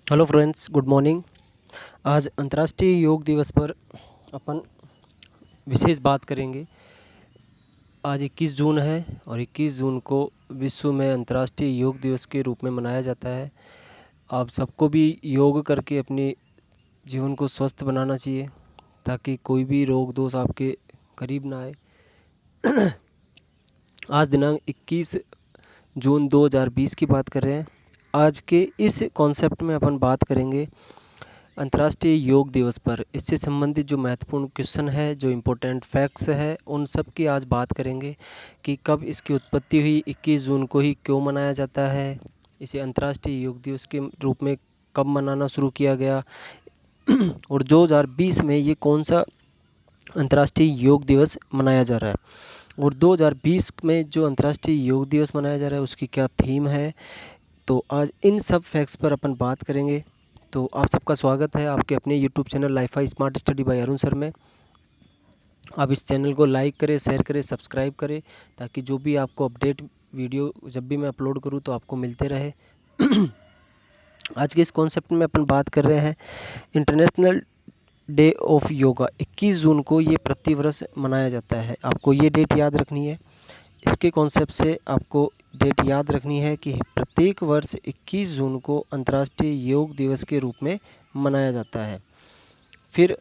Hello friends, good morning. आज अंतर्राष्ट्रीय योग दिवस पर अपन विशेष बात करेंगे। आज 21 जून है और 21 जून को विश्व में अंतर्राष्ट्रीय योग दिवस के रूप में मनाया जाता है। आप सबको भी योग करके अपने जीवन को स्वस्थ बनाना चाहिए ताकि कोई भी रोग दोष आपके करीब ना आए। आज दिनांक 21 जून 2020 की बात कर रहे हैं। आज के इस कॉन्सेप्ट में अपन बात करेंगे अंतर्राष्ट्रीय योग दिवस पर। इससे संबंधित जो महत्वपूर्ण क्वेश्चन है, जो इम्पोर्टेंट फैक्ट्स है, उन सब की आज बात करेंगे कि कब इसकी उत्पत्ति हुई, 21 जून को ही क्यों मनाया जाता है, इसे अंतर्राष्ट्रीय योग दिवस के रूप में कब मनाना शुरू किया गया और 2020 में ये कौन सा अंतर्राष्ट्रीय योग दिवस मनाया जा रहा है और 2020 में जो अंतर्राष्ट्रीय योग दिवस मनाया जा रहा है उसकी क्या थीम है। तो आज इन सब फैक्ट्स पर अपन बात करेंगे। तो आप सबका स्वागत है आपके अपने YouTube channel Li-Fi smart study bye Arun sir में। आप इस चैनल को लाइक करें, शेयर करें, सब्सक्राइब करें ताकि जो भी आपको अपडेट वीडियो जब भी मैं अपलोड करूं तो आपको मिलते रहे। आज के इस कॉन्सेप्ट में अपन बात कर रहे हैं इंटरनेशनल डे ऑफ योगा। 21 जून को ये प्रतिवर्ष मनाया जाता है। आपको ये डेट याद रखनी है। इसके कॉन्सेप्ट से आपको डेट याद रखनी है कि प्रत्येक वर्ष 21 जून को अंतर्राष्ट्रीय योग दिवस के रूप में मनाया जाता है। फिर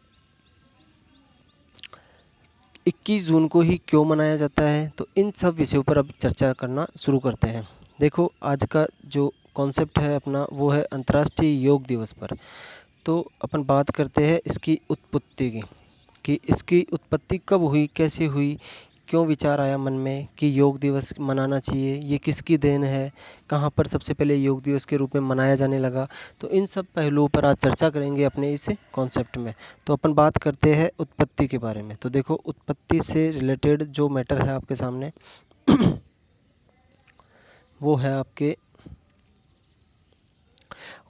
21 जून को ही क्यों मनाया जाता है, तो इन सब विषयों पर अब चर्चा करना शुरू करते हैं। देखो, आज का जो कॉन्सेप्ट है अपना वो है अंतर्राष्ट्रीय योग दिवस पर। तो अपन बात करते हैं इसकी उत्पत्ति की कि इसकी उत्पत्ति कब हुई, कैसे हुई, क्यों विचार आया मन में कि योग दिवस मनाना चाहिए, ये किसकी देन है, कहाँ पर सबसे पहले योग दिवस के रूप में मनाया जाने लगा। तो इन सब पहलुओं पर आज चर्चा करेंगे अपने इस कॉन्सेप्ट में। तो अपन बात करते हैं उत्पत्ति के बारे में। तो देखो, उत्पत्ति से रिलेटेड जो मैटर है आपके सामने वो है आपके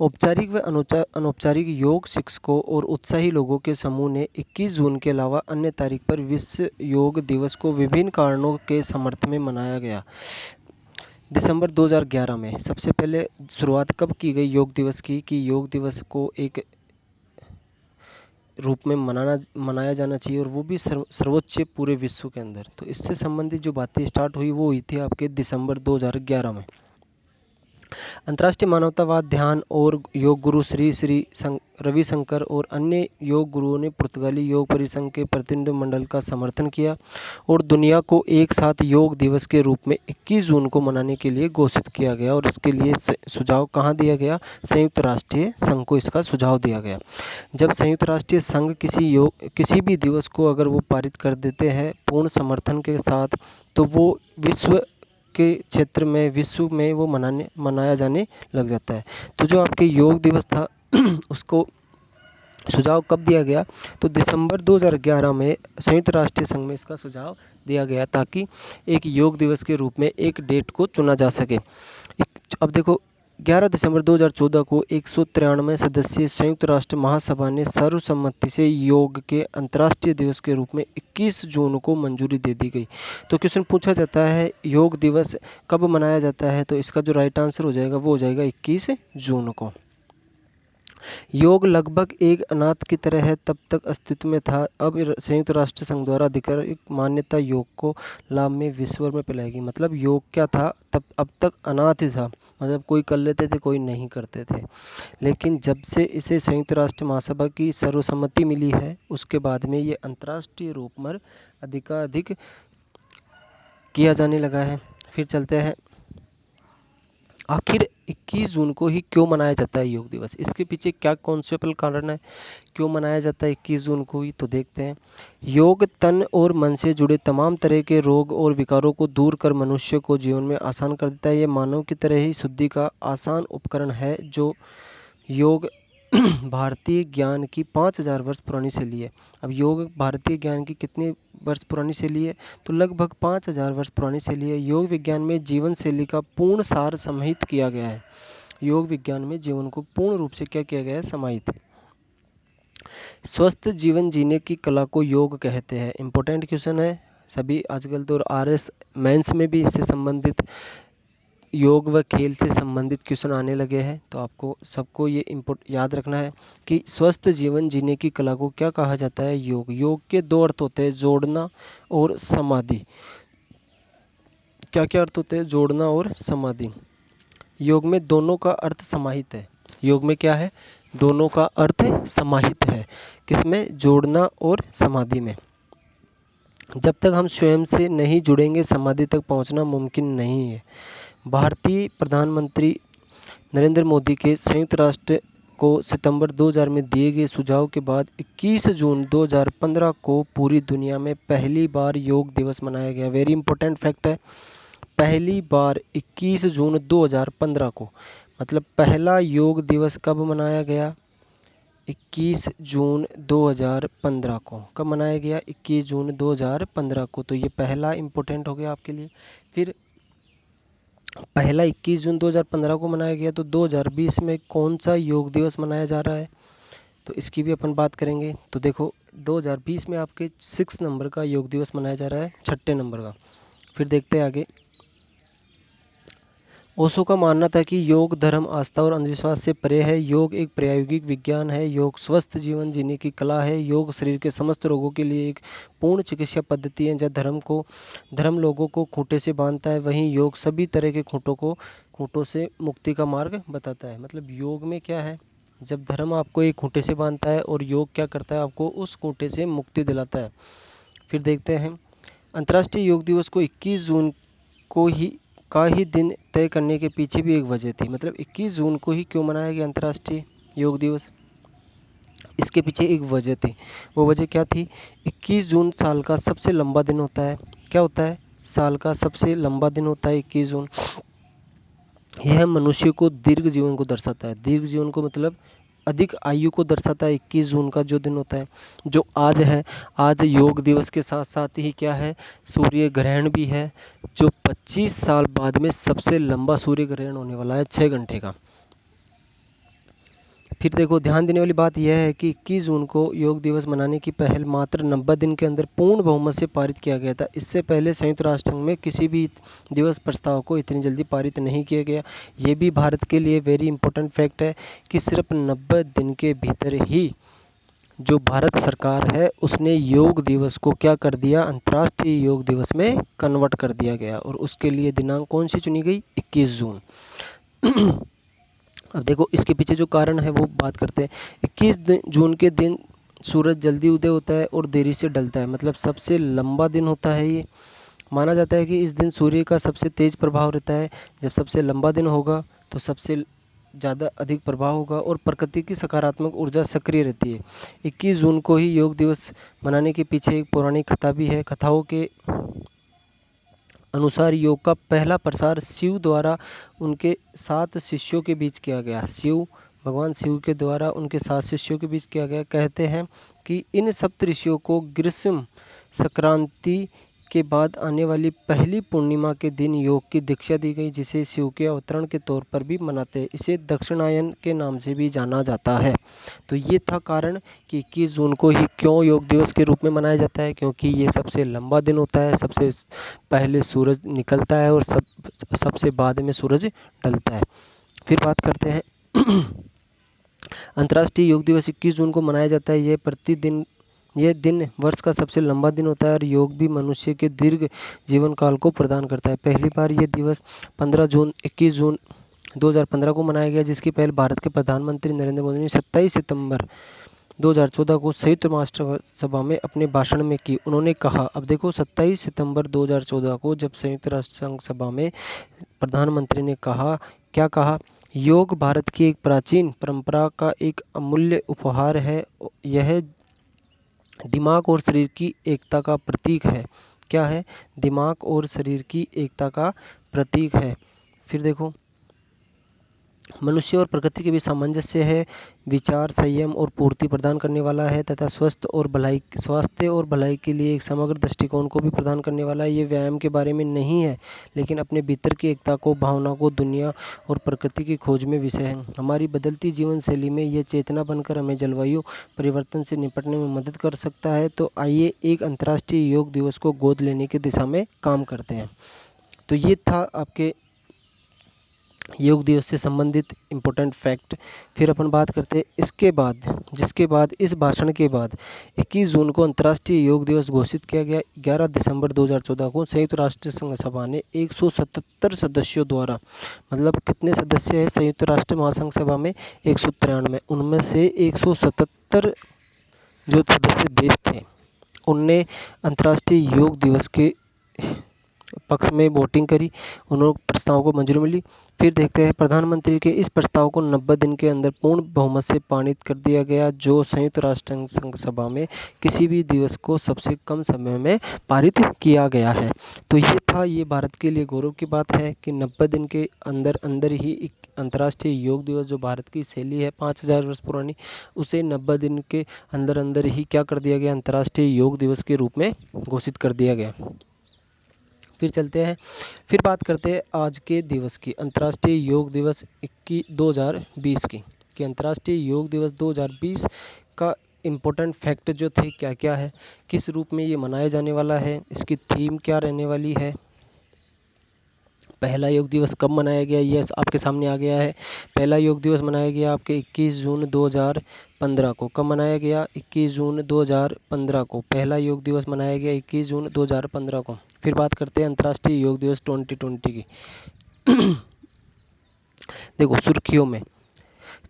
औपचारिक व अनौपचारिक योग शिक्षकों और उत्साही लोगों के समूह ने 21 जून के अलावा अन्य तारीख पर विश्व योग दिवस को विभिन्न कारणों के समर्थन में मनाया गया। दिसंबर 2011 में सबसे पहले शुरुआत कब की गई योग दिवस की कि योग दिवस को एक रूप में मनाया जाना चाहिए और वो भी सर्वोच्च पूरे विश्व के अंदर। तो इससे संबंधित जो बातें स्टार्ट हुई वो हुई थी आपके दिसंबर 2011 में। अंतर्राष्ट्रीय मानवतावाद ध्यान और योग गुरु श्री श्री रविशंकर और अन्य योग गुरुओं ने पुर्तगाली योग परिसंघ के प्रतिनिधिमंडल का समर्थन किया और दुनिया को एक साथ योग दिवस के रूप में 21 जून को मनाने के लिए घोषित किया गया। और इसके लिए सुझाव कहाँ दिया गया? संयुक्त राष्ट्रीय संघ को इसका सुझाव दिया गया। जब संयुक्त राष्ट्रीय संघ किसी भी दिवस को अगर वो पारित कर देते हैं पूर्ण समर्थन के साथ, तो वो विश्व के क्षेत्र में, विश्व में वो मनाया जाने लग जाता है। तो जो आपके योग दिवस था उसको सुझाव कब दिया गया? तो दिसंबर 2011 में संयुक्त राष्ट्रीय संघ में इसका सुझाव दिया गया ताकि एक योग दिवस के रूप में एक डेट को चुना जा सके। अब देखो, 11 दिसंबर 2014 को 193 सदस्यीय संयुक्त राष्ट्र महासभा ने सर्वसम्मति से योग के अंतर्राष्ट्रीय दिवस के रूप में 21 जून को मंजूरी दे दी गई। तो क्वेश्चन पूछा जाता है योग दिवस कब मनाया जाता है, तो इसका जो राइट आंसर हो जाएगा वो हो जाएगा 21 जून को। योग लगभग एक अनाथ की तरह है तब तक अस्तित्व में था। अब संयुक्त राष्ट्र संघ द्वारा आधिकारिक मान्यता योग को लाभ में विश्व भर में फैलाएगी। मतलब योग क्या था? तब अब तक अनाथ ही था, मतलब कोई कर लेते थे, कोई नहीं करते थे। लेकिन जब से इसे संयुक्त राष्ट्र महासभा की सर्वसम्मति मिली है उसके बाद में ये अंतर्राष्ट्रीय रूप में अधिकाधिक किया जाने लगा है। फिर चलते हैं, आखिर 21 जून को ही क्यों मनाया जाता है योग दिवस? इसके पीछे क्या कॉन्सेप्चुअल कारण है, क्यों मनाया जाता है 21 जून को ही? तो देखते हैं। योग तन और मन से जुड़े तमाम तरह के रोग और विकारों को दूर कर मनुष्य को जीवन में आसान कर देता है। ये मानव की तरह ही शुद्धि का आसान उपकरण है। जो योग भारतीय ज्ञान की 5000 वर्ष पुरानी शैली है। अब योग भारतीय ज्ञान की कितने वर्ष पुरानी शैली है? तो लगभग 5000 वर्ष पुरानी शैली है। योग विज्ञान में जीवन शैली का पूर्ण सार समाहित किया गया है। योग विज्ञान में जीवन को पूर्ण रूप से क्या किया गया है? समाहित। स्वस्थ जीवन जीने की कला को योग कहते हैं। इंपॉर्टेंट क्वेश्चन है। सभी आजकल तो RS मेंस में भी इससे संबंधित योग व खेल से संबंधित क्वेश्चन आने लगे हैं, तो आपको सबको ये याद रखना है कि स्वस्थ जीवन जीने की कला को क्या कहा जाता है? योग। योग के दो अर्थ होते हैं, जोड़ना और समाधि। क्या क्या अर्थ होते हैं? जोड़ना और समाधि। योग में दोनों का अर्थ समाहित है। योग में क्या है? दोनों का अर्थ समाहित है। किसमें? जोड़ना और समाधि में। जब तक हम स्वयं से नहीं जुड़ेंगे, समाधि तक पहुंचना मुमकिन नहीं है। भारतीय प्रधानमंत्री नरेंद्र मोदी के संयुक्त राष्ट्र को सितंबर 2000 में दिए गए सुझाव के बाद 21 जून 2015 को पूरी दुनिया में पहली बार योग दिवस मनाया गया। वेरी इंपॉर्टेंट फैक्ट है, पहली बार 21 जून 2015 को, मतलब पहला योग दिवस कब मनाया गया? 21 जून 2015 को। कब मनाया गया? 21 जून 2015 को। तो ये पहला इम्पोर्टेंट हो गया आपके लिए। फिर पहला 21 जून 2015 को मनाया गया, तो 2020 में कौन सा योग दिवस मनाया जा रहा है? तो इसकी भी अपन बात करेंगे। तो देखो 2020 में आपके 6 नंबर का योग दिवस मनाया जा रहा है, 6 नंबर का। फिर देखते हैं आगे। ओशो का मानना था कि योग धर्म, आस्था और अंधविश्वास से परे है। योग एक प्रायोगिक विज्ञान है। योग स्वस्थ जीवन जीने की कला है। योग शरीर के समस्त रोगों के लिए एक पूर्ण चिकित्सा पद्धति है। जहाँ धर्म लोगों को खूंटे से बांधता है, वहीं योग सभी तरह के खूंटों से मुक्ति का मार्ग बताता है। मतलब योग में क्या है? जब धर्म आपको एक खूंटे से बांधता है और योग क्या करता है? आपको उस खूंटे से मुक्ति दिलाता है। फिर देखते हैं, अंतर्राष्ट्रीय योग दिवस को 21 जून को ही दिन तय करने के पीछे भी एक वजह थी। मतलब 21 जून को ही क्यों मनाया गया अंतर्राष्ट्रीय योग दिवस? इसके पीछे एक वजह थी। वो वजह क्या थी? 21 जून साल का सबसे लंबा दिन होता है। क्या होता है? साल का सबसे लंबा दिन होता है 21 जून। यह मनुष्य को दीर्घ जीवन को दर्शाता है। दीर्घ जीवन को मतलब अधिक आयु को दर्शाता है। 21 जून का जो दिन होता है, जो आज है, आज योग दिवस के साथ साथ ही क्या है? सूर्य ग्रहण भी है, जो 25 साल बाद में सबसे लंबा सूर्य ग्रहण होने वाला है, 6 घंटे का। फिर देखो, ध्यान देने वाली बात यह है कि 21 जून को योग दिवस मनाने की पहल मात्र 90 दिन के अंदर पूर्ण बहुमत से पारित किया गया था। इससे पहले संयुक्त राष्ट्र संघ में किसी भी दिवस प्रस्ताव को इतनी जल्दी पारित नहीं किया गया। ये भी भारत के लिए वेरी इंपॉर्टेंट फैक्ट है कि सिर्फ 90 दिन के भीतर ही जो भारत सरकार है उसने योग दिवस को क्या कर दिया? अंतर्राष्ट्रीय योग दिवस में कन्वर्ट कर दिया गया। और उसके लिए दिनांक कौन सी चुनी गई? 21 जून। अब देखो, इसके पीछे जो कारण है वो बात करते हैं। 21 जून के दिन सूरज जल्दी उदय होता है और देरी से ढलता है। मतलब सबसे लंबा दिन होता है ये। माना जाता है कि इस दिन सूर्य का सबसे तेज प्रभाव रहता है। जब सबसे लंबा दिन होगा तो सबसे ज़्यादा अधिक प्रभाव होगा और प्रकृति की सकारात्मक ऊर्जा सक्रिय रहती है। 21 जून को ही योग दिवस मनाने के पीछे एक पौराणिक कथा भी है। कथाओं के अनुसार योग का पहला प्रसार शिव द्वारा उनके 7 शिष्यों के बीच किया गया। भगवान शिव के द्वारा उनके 7 शिष्यों के बीच किया गया। कहते हैं कि इन सप्तऋषियों को ग्रीष्म संक्रांति के बाद आने वाली पहली पूर्णिमा के दिन योग की दीक्षा दी गई, जिसे शिव के अवतरण के तौर पर भी मनाते हैं। इसे दक्षिणायन के नाम से भी जाना जाता है। तो ये था कारण कि 21 जून को ही क्यों योग दिवस के रूप में मनाया जाता है, क्योंकि ये सबसे लंबा दिन होता है। सबसे पहले सूरज निकलता है और सबसे बाद में सूरज ढलता है। फिर बात करते हैं अंतर्राष्ट्रीय योग दिवस 21 जून को मनाया जाता है। यह दिन वर्ष का सबसे लंबा दिन होता है और योग भी मनुष्य के दीर्घ जीवन काल को प्रदान करता है। पहली बार यह दिवस 21 जून 2015 को मनाया गया, जिसकी पहल भारत के प्रधानमंत्री नरेंद्र मोदी ने 27 सितंबर 2014 को संयुक्त राष्ट्र सभा में अपने भाषण में की। उन्होंने कहा, अब देखो 27 सितंबर 2014 को जब संयुक्त राष्ट्र संघ सभा में प्रधानमंत्री ने कहा, क्या कहा? योग भारत की एक प्राचीन परंपरा का एक अमूल्य उपहार है। यह दिमाग और शरीर की एकता का प्रतीक है। क्या है? दिमाग और शरीर की एकता का प्रतीक है। फिर देखो, मनुष्य और प्रकृति के बीच सामंजस्य है, विचार संयम और पूर्ति प्रदान करने वाला है तथा स्वास्थ्य और भलाई के लिए एक समग्र दृष्टिकोण को भी प्रदान करने वाला है। ये व्यायाम के बारे में नहीं है, लेकिन अपने भीतर की एकता को, भावना को दुनिया और प्रकृति की खोज में विषय है। हमारी बदलती जीवन शैली में ये चेतना बनकर हमें जलवायु परिवर्तन से निपटने में मदद कर सकता है। तो आइए एक अंतर्राष्ट्रीय योग दिवस को गोद लेने की दिशा में काम करते हैं। तो ये था आपके योग दिवस से संबंधित इम्पोर्टेंट फैक्ट। फिर अपन बात करते हैं इसके बाद, जिसके बाद इस भाषण के बाद 21 जून को अंतर्राष्ट्रीय योग दिवस घोषित किया गया। 11 दिसंबर 2014 को संयुक्त राष्ट्र संघ सभा ने 177 सदस्यों द्वारा, मतलब कितने सदस्य हैं संयुक्त राष्ट्र महासंघ सभा में? 193। उनमें से 177 जो सदस्य देश थे उनने अंतर्राष्ट्रीय योग दिवस के पक्ष में वोटिंग करी, उन्होंने प्रस्ताव को मंजूरी मिली। फिर देखते हैं प्रधानमंत्री के इस प्रस्ताव को 90 दिन के अंदर पूर्ण बहुमत से पारित कर दिया गया, जो संयुक्त राष्ट्र संघ सभा में किसी भी दिवस को सबसे कम समय में पारित किया गया है। तो ये था, ये भारत के लिए गौरव की बात है कि 90 दिन के अंदर अंदर ही एक अंतर्राष्ट्रीय योग दिवस, जो भारत की शैली है 5000 वर्ष पुरानी, उसे 90 दिन के अंदर अंदर ही क्या कर दिया गया, अंतर्राष्ट्रीय योग दिवस के रूप में घोषित कर दिया गया। फिर चलते हैं, फिर बात करते हैं आज के दिवस की, अंतर्राष्ट्रीय योग दिवस 2020 की, कि अंतर्राष्ट्रीय योग दिवस 2020 का इम्पोर्टेंट फैक्ट जो थे क्या क्या है, किस रूप में ये मनाया जाने वाला है, इसकी थीम क्या रहने वाली है, पहला योग दिवस कब मनाया गया, ये आपके सामने आ गया है। पहला योग दिवस मनाया गया आपके 21 जून 2015 को। कब मनाया गया? 21 जून 2015 को पहला योग दिवस मनाया गया, 21 जून 2015 को। फिर बात करते हैं अंतर्राष्ट्रीय योग दिवस 2020 की। देखो सुर्खियों में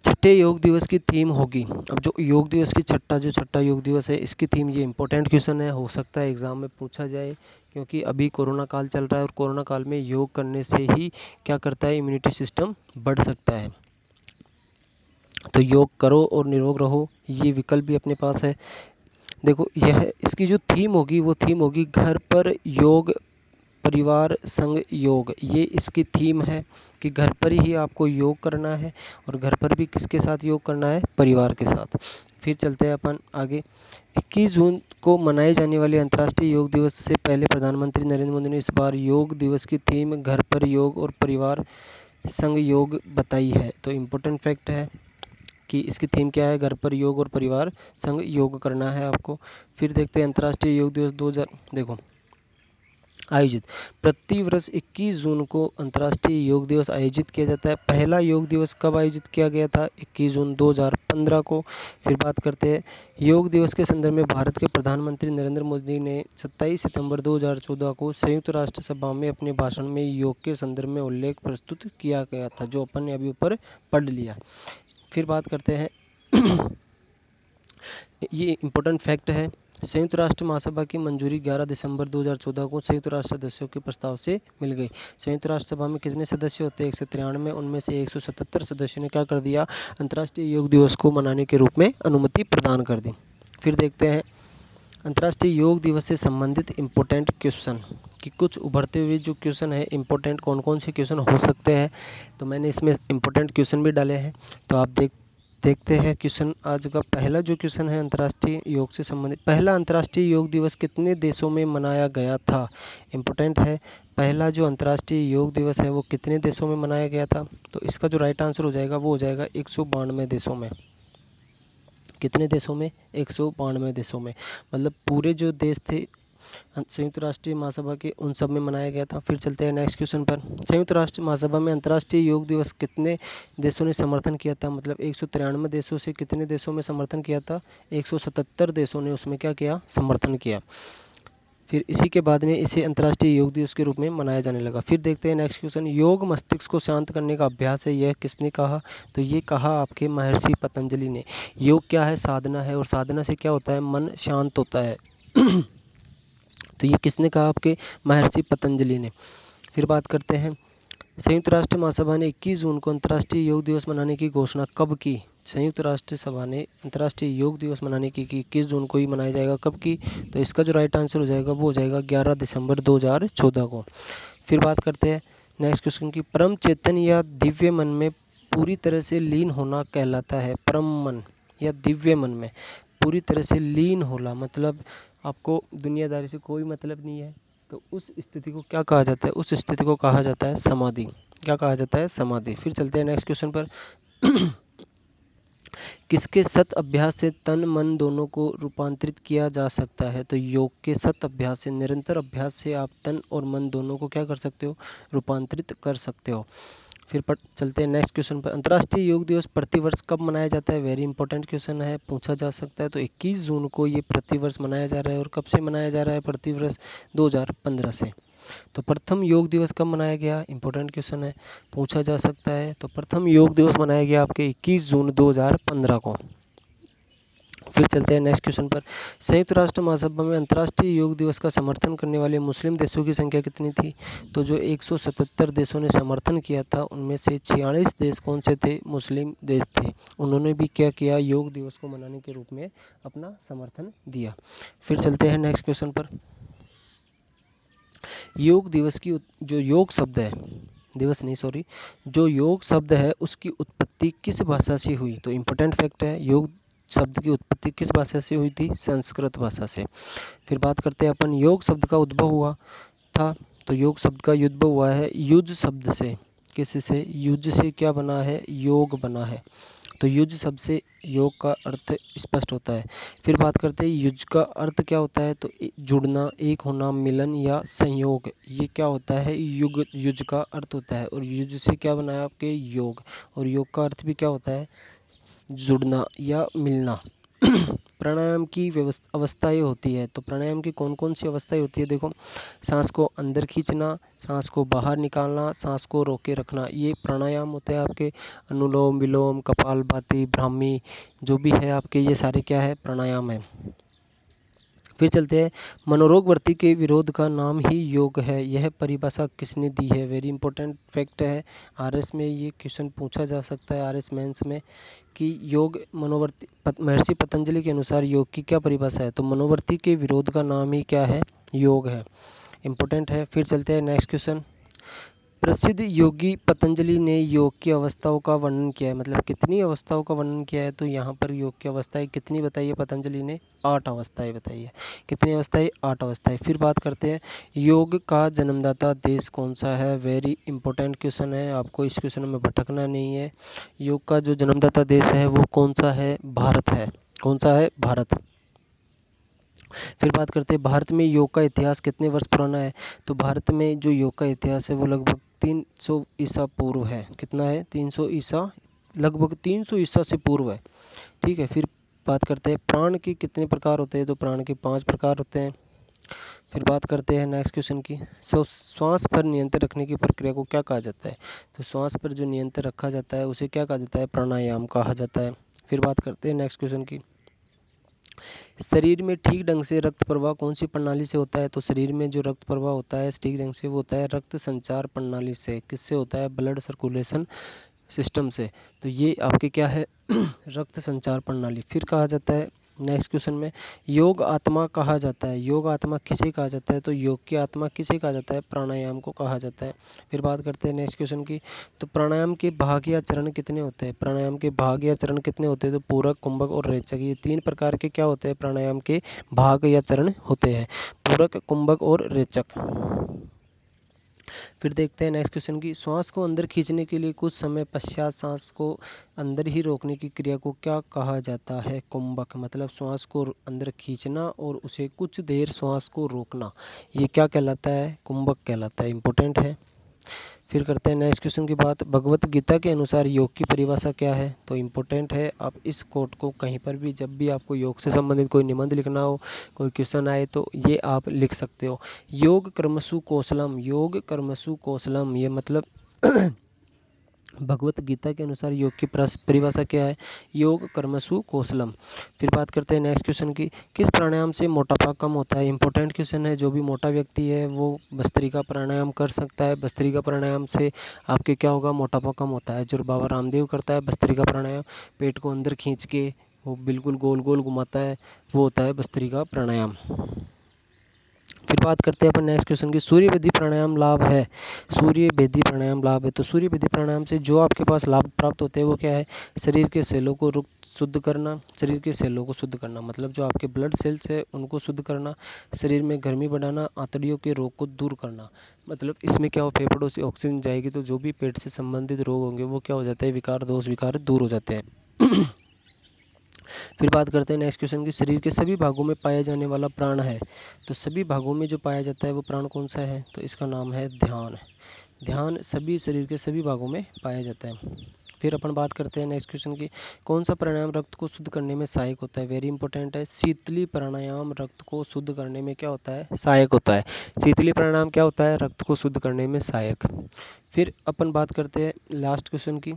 छठे योग दिवस की थीम होगी, अब जो योग दिवस की छठा योग दिवस है, इसकी थीम, ये इंपॉर्टेंट क्वेश्चन है, हो सकता है एग्जाम में पूछा जाए, क्योंकि अभी कोरोना काल चल रहा है और कोरोना काल में योग करने से ही क्या करता है, इम्यूनिटी सिस्टम बढ़ सकता है। तो योग करो और निरोग रहो, ये विकल्प भी अपने पास है। देखो यह इसकी जो थीम होगी वो थीम होगी घर पर योग परिवार संग योग, ये इसकी थीम है कि घर पर ही आपको योग करना है और घर पर भी किसके साथ योग करना है, परिवार के साथ। फिर चलते हैं अपन आगे। 21 जून को मनाए जाने वाले अंतर्राष्ट्रीय योग दिवस से पहले प्रधानमंत्री नरेंद्र मोदी ने इस बार योग दिवस की थीम घर पर योग और परिवार संग योग बताई है। तो इम्पोर्टेंट फैक्ट है कि इसकी थीम क्या है, घर पर योग और परिवार संग योग करना है आपको। फिर देखते हैं अंतर्राष्ट्रीय योग दिवस 2000, देखो आयोजित, प्रति वर्ष 21 जून को अंतर्राष्ट्रीय योग दिवस आयोजित किया जाता है। पहला योग दिवस कब आयोजित किया गया था? 21 जून 2015 को। फिर बात करते हैं योग दिवस के संदर्भ में भारत के प्रधानमंत्री नरेंद्र मोदी ने 27 सितंबर 2014 को संयुक्त राष्ट्र सभा में अपने भाषण में योग के संदर्भ में उल्लेख प्रस्तुत किया गया था, जो अपन ने अभी ऊपर पढ़ लिया। फिर बात करते हैं ये इम्पोर्टेंट फैक्ट है, संयुक्त राष्ट्र महासभा की मंजूरी 11 दिसंबर 2014 को संयुक्त राष्ट्र सदस्यों के प्रस्ताव से मिल गई। संयुक्त राष्ट्र सभा में कितने सदस्य होते हैं? 193। उनमें से 177 सदस्यों ने क्या कर दिया, अंतर्राष्ट्रीय योग दिवस को मनाने के रूप में अनुमति प्रदान कर दी। फिर देखते हैं अंतर्राष्ट्रीय योग दिवस से संबंधित इम्पोर्टेंट क्वेश्चन, कि कुछ उभरते हुए जो क्वेश्चन है इम्पोर्टेंट, कौन कौन से क्वेश्चन हो सकते हैं। तो मैंने इसमें इम्पोर्टेंट क्वेश्चन भी डाले हैं, तो आप देखते हैं क्वेश्चन। आज का पहला जो क्वेश्चन है अंतर्राष्ट्रीय योग से संबंधित, पहला अंतर्राष्ट्रीय योग दिवस कितने देशों में मनाया गया था? इम्पोर्टेंट है, पहला जो अंतर्राष्ट्रीय योग दिवस है वो कितने देशों में मनाया गया था? तो इसका जो राइट आंसर हो जाएगा वो हो जाएगा 192 देशों में। कितने देशों में? 192 देशों में, मतलब पूरे जो देश थे संयुक्त राष्ट्रीय महासभा के, उन सब में मनाया गया था। फिर चलते हैं नेक्स्ट क्वेश्चन पर। संयुक्त राष्ट्र महासभा में अंतर्राष्ट्रीय योग दिवस कितने देशों ने समर्थन किया था? मतलब 193 देशों से कितने देशों में समर्थन किया था? 177 देशों ने उसमें क्या किया, समर्थन किया। फिर इसी के बाद में इसे अंतर्राष्ट्रीय योग दिवस के रूप में मनाया जाने लगा। फिर देखते हैं नेक्स्ट क्वेश्चन, योग मस्तिष्क को शांत करने का अभ्यास है, यह किसने कहा? तो ये कहा आपके महर्षि पतंजलि ने। योग क्या है? साधना है, और साधना से क्या होता है, मन शांत होता है। तो ये किसने कहा? आपके महर्षि पतंजलि ने। फिर बात करते हैं संयुक्त राष्ट्र महासभा ने 21 जून को अंतर्राष्ट्रीय योग दिवस मनाने की घोषणा कब की? संयुक्त राष्ट्र सभा ने अंतर्राष्ट्रीय योग दिवस मनाने की 21 जून को ही मनाया जाएगा, कब की? तो इसका जो राइट आंसर हो जाएगा वो हो जाएगा 11 दिसंबर 2014 को। फिर बात करते हैं नेक्स्ट क्वेश्चन की, परम चेतन या दिव्य मन में पूरी तरह से लीन होना कहलाता है। परम मन या दिव्य मन में पूरी तरह से लीन होना, मतलब आपको दुनियादारी से कोई मतलब नहीं है, तो उस स्थिति को क्या कहा जाता है? उस स्थिति को कहा जाता है समाधि। क्या कहा जाता है? समाधि। फिर चलते हैं नेक्स्ट क्वेश्चन पर। किसके सत अभ्यास से तन मन दोनों को रूपांतरित किया जा सकता है? तो योग के सत अभ्यास से, निरंतर अभ्यास से आप तन और मन दोनों को क्या कर सकते हो, रूपांतरित कर सकते हो। चलते हैं नेक्स्ट क्वेश्चन पर। अंतर्राष्ट्रीय योग दिवस प्रतिवर्ष कब मनाया जाता है? वेरी इंपॉर्टेंट क्वेश्चन है, पूछा जा सकता है। तो 21 जून को ये प्रतिवर्ष मनाया जा रहा है। और कब से मनाया जा रहा है प्रतिवर्ष? 2015 से। तो प्रथम योग दिवस कब मनाया गया? इंपॉर्टेंट क्वेश्चन है, पूछा जा सकता है। तो प्रथम योग दिवस मनाया गया आपके 21 जून 2015 को। फिर चलते हैं नेक्स्ट क्वेश्चन पर। संयुक्त राष्ट्र महासभा में अंतर्राष्ट्रीय योग दिवस का समर्थन करने वाले मुस्लिम देशों की संख्या कितनी थी? तो जो 177 देशों ने समर्थन किया था उनमें से 46 देश कौन से थे? मुस्लिम देश थे। उन्होंने भी क्या किया? योग दिवस को मनाने के रूप में अपना समर्थन दिया। फिर चलते हैं नेक्स्ट क्वेश्चन पर। योग दिवस की जो योग शब्द है, दिवस नहीं सॉरी, जो योग शब्द है उसकी उत्पत्ति किस भाषा से हुई? तो इम्पोर्टेंट फैक्ट है, योग शब्द की उत्पत्ति किस भाषा से हुई थी? संस्कृत भाषा से। फिर बात करते हैं अपन योग शब्द का उद्भव हुआ था। तो योग शब्द का उद्भव हुआ है युज शब्द से। किस से? युज से क्या बना है? योग बना है। तो युज शब्द से योग का अर्थ स्पष्ट होता है। फिर बात करते हैं युज का अर्थ क्या होता है? तो जुड़ना, एक होना, मिलन या संयोग, ये क्या होता है? युग, युज का अर्थ होता है। और युज से क्या बना है आपके? योग। और योग का अर्थ भी क्या होता है? जुड़ना या मिलना। प्राणायाम की अवस्थाएं होती है। तो प्राणायाम की कौन कौन सी अवस्थाएं होती है? देखो, सांस को अंदर खींचना, सांस को बाहर निकालना, सांस को रोके रखना, ये प्राणायाम होते हैं आपके। अनुलोम विलोम, कपालभाति, ब्राह्मी, जो भी है आपके, ये सारे क्या है? प्राणायाम है। फिर चलते हैं, मनोरोग वृत्ति के विरोध का नाम ही योग है, यह परिभाषा किसने दी है? वेरी इंपॉर्टेंट फैक्ट है, आरएस में ये क्वेश्चन पूछा जा सकता है, आरएस मेंस में, कि योग मनोवर्ती महर्षि पतंजलि के अनुसार योग की क्या परिभाषा है? तो मनोवर्ती के विरोध का नाम ही क्या है? योग है। इंपॉर्टेंट है। फिर चलते हैं नेक्स्ट क्वेश्चन। प्रसिद्ध योगी पतंजलि ने योग की अवस्थाओं का वर्णन किया है, मतलब कितनी अवस्थाओं का वर्णन किया है? तो यहाँ पर योग की अवस्थाएं कितनी बताई है पतंजलि ने? 8 अवस्थाएं बताई है। कितनी अवस्थाएं? 8 अवस्थाएं। फिर बात करते हैं, योग का जन्मदाता देश कौन सा है? वेरी इंपॉर्टेंट क्वेश्चन है, आपको इस क्वेश्चन में भटकना नहीं है। योग का जो जन्मदाता देश है वो कौन सा है? भारत है। कौन सा है? भारत। फिर बात करते हैं, भारत में योग का इतिहास कितने वर्ष पुराना है? तो भारत में जो योग का इतिहास है वो लगभग 300 ईसा पूर्व है। कितना है? 300 ईसा, लगभग 300 ईसा से पूर्व है। ठीक है। फिर बात करते हैं, प्राण के कितने प्रकार होते हैं? तो प्राण के 5 प्रकार होते हैं। फिर बात करते हैं नेक्स्ट क्वेश्चन की। श्वास पर नियंत्रण रखने की प्रक्रिया को क्या कहा जाता है? तो श्वास पर जो नियंत्रण रखा जाता है उसे क्या कहा जाता है? प्राणायाम कहा जाता है। फिर बात करते हैं नेक्स्ट क्वेश्चन की, शरीर में ठीक ढंग से रक्त प्रवाह कौन सी प्रणाली से होता है? तो शरीर में जो रक्त प्रवाह होता है ठीक ढंग से वो होता है रक्त संचार प्रणाली से। किससे होता है? ब्लड सर्कुलेशन सिस्टम से। तो ये आपके क्या है? रक्त संचार प्रणाली। फिर कहा जाता है नेक्स्ट क्वेश्चन में, योग आत्मा कहा जाता है। योग आत्मा किसे कहा जाता है? तो योग की आत्मा किसे कहा जाता है? प्राणायाम को कहा जाता है। फिर बात करते हैं नेक्स्ट क्वेश्चन की, तो प्राणायाम के भाग या चरण कितने होते हैं? प्राणायाम के भाग या चरण कितने होते हैं? तो पूरक, कुंभक और रेचक, ये 3 प्रकार के क्या होते हैं? प्राणायाम के भाग या चरण होते हैं, पूरक, कुंभक और रेचक। फिर देखते हैं नेक्स्ट क्वेश्चन की, श्वास को अंदर खींचने के लिए कुछ समय पश्चात सांस को अंदर ही रोकने की क्रिया को क्या कहा जाता है? कुंभक। मतलब श्वास को अंदर खींचना और उसे कुछ देर श्वास को रोकना, ये क्या कहलाता है? कुंभक कहलाता है। इंपॉर्टेंट है। फिर करते हैं नेक्स्ट क्वेश्चन की बात, भगवत गीता के अनुसार योग की परिभाषा क्या है? तो इम्पोर्टेंट है, आप इस कोट को कहीं पर भी, जब भी आपको योग से संबंधित कोई निबंध लिखना हो, कोई क्वेश्चन आए, तो ये आप लिख सकते हो। योग कर्मसु कौशलम, योग कर्मसु कौशलम, ये मतलब भगवत गीता के अनुसार योग की परिभाषा क्या है? योग कर्मसु कौशलम। फिर बात करते हैं नेक्स्ट क्वेश्चन की, किस प्राणायाम से मोटापा कम होता है? इंपॉर्टेंट क्वेश्चन है, जो भी मोटा व्यक्ति है वो भस्त्रिका प्राणायाम कर सकता है। भस्त्रिका प्राणायाम से आपके क्या होगा? मोटापा कम होता है। जो बाबा रामदेव करता है भस्त्रिका प्राणायाम, पेट को अंदर खींच के वो बिल्कुल गोल गोल घुमाता है, वो होता है भस्त्रिका प्राणायाम। फिर बात करते हैं अपन नेक्स्ट क्वेश्चन की, सूर्य विधि प्राणायाम लाभ है। सूर्य विधि प्राणायाम लाभ है, तो सूर्य विधि प्राणायाम से जो आपके पास लाभ प्राप्त होते हैं वो क्या है? शरीर के सेलों को शुद्ध करना, शरीर के सेलों को शुद्ध करना, मतलब जो आपके ब्लड सेल्स है उनको शुद्ध करना, शरीर में गर्मी बढ़ाना, आंतड़ियों के रोग को दूर करना। मतलब इसमें क्या हो? फेफड़ों से ऑक्सीजन जाएगी तो जो भी पेट से संबंधित रोग होंगे वो क्या हो जाते हैं? विकार, दोष विकार दूर हो जाते हैं। फिर बात करते हैं नेक्स्ट क्वेश्चन की, शरीर के सभी भागों में पाया जाने वाला प्राण है। तो सभी भागों में जो पाया जाता है वो प्राण कौन सा है? तो इसका नाम है ध्यान। ध्यान सभी शरीर के सभी भागों में पाया जाता है। फिर अपन बात करते हैं नेक्स्ट क्वेश्चन की, कौन सा प्राणायाम रक्त को शुद्ध करने में सहायक होता है? वेरी इंपॉर्टेंट है। शीतली प्राणायाम रक्त को शुद्ध करने में क्या होता है? सहायक होता है। शीतली प्राणायाम क्या होता है? रक्त को शुद्ध करने में सहायक। फिर अपन बात करते हैं लास्ट क्वेश्चन की,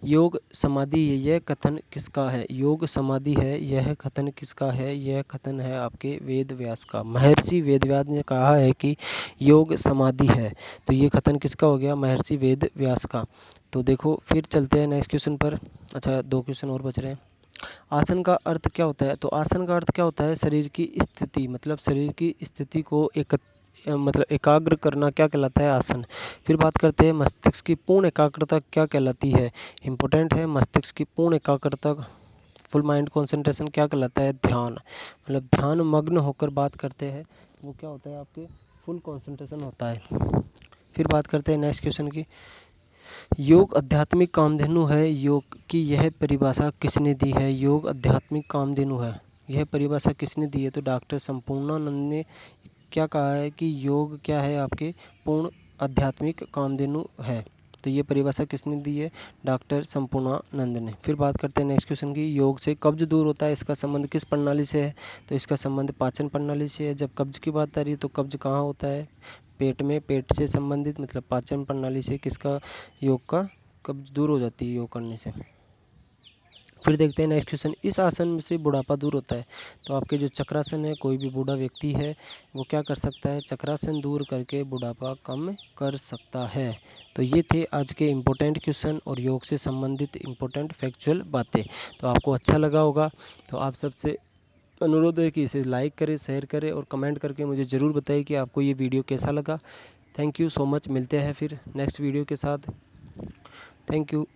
योग समाधि यह कथन किसका है? योग समाधि है यह कथन किसका है? यह कथन है आपके वेद व्यास का। महर्षि वेद व्यास ने कहा है कि योग समाधि है, तो ये कथन किसका हो गया? महर्षि वेद व्यास का। तो देखो फिर चलते हैं नेक्स्ट क्वेश्चन पर। अच्छा, 2 क्वेश्चन और बच रहे हैं। आसन का अर्थ क्या होता है? तो आसन का अर्थ क्या होता है? शरीर की स्थिति, मतलब शरीर की स्थिति को मतलब एकाग्र करना क्या कहलाता है? आसन। फिर बात करते हैं मस्तिष्क की पूर्ण एकाग्रता क्या कहलाती है? इंपॉर्टेंट है, मस्तिष्क की पूर्ण एकाग्रता, फुल माइंड कंसंट्रेशन क्या कहलाता है? ध्यान। मतलब ध्यान मग्न होकर बात करते हैं वो क्या होता है? आपके फुल कंसंट्रेशन होता है। फिर बात करते हैं नेक्स्ट क्वेश्चन की, योग आध्यात्मिक कामधेनु है, योग की यह परिभाषा किसने दी है? योग आध्यात्मिक कामधेनु है, यह परिभाषा किसने दी है? तो डॉक्टर संपूर्णानंद ने क्या कहा है कि योग क्या है? आपके पूर्ण आध्यात्मिक कामधेनु है। तो ये परिभाषा किसने दी है? डॉक्टर संपूर्णानंद ने। फिर बात करते हैं नेक्स्ट क्वेश्चन की, योग से कब्ज दूर होता है, इसका संबंध किस प्रणाली से है? तो इसका संबंध पाचन प्रणाली से है। जब कब्ज की बात आ रही है तो कब्ज कहाँ होता है? पेट में, पेट से संबंधित, मतलब पाचन प्रणाली से किसका योग का कब्ज दूर हो जाती है योग करने से। फिर देखते हैं नेक्स्ट क्वेश्चन, इस आसन में से बुढ़ापा दूर होता है। तो आपके जो चक्रासन है, कोई भी बूढ़ा व्यक्ति है वो क्या कर सकता है? चक्रासन दूर करके बुढ़ापा कम कर सकता है। तो ये थे आज के इम्पोर्टेंट क्वेश्चन और योग से संबंधित इम्पोर्टेंट फैक्चुअल बातें। तो आपको अच्छा लगा होगा, तो आप सबसे अनुरोध है कि इसे लाइक करें, शेयर करें और कमेंट करके मुझे ज़रूर बताइए कि आपको ये वीडियो कैसा लगा। थैंक यू सो मच, मिलते हैं फिर नेक्स्ट वीडियो के साथ। Thank you.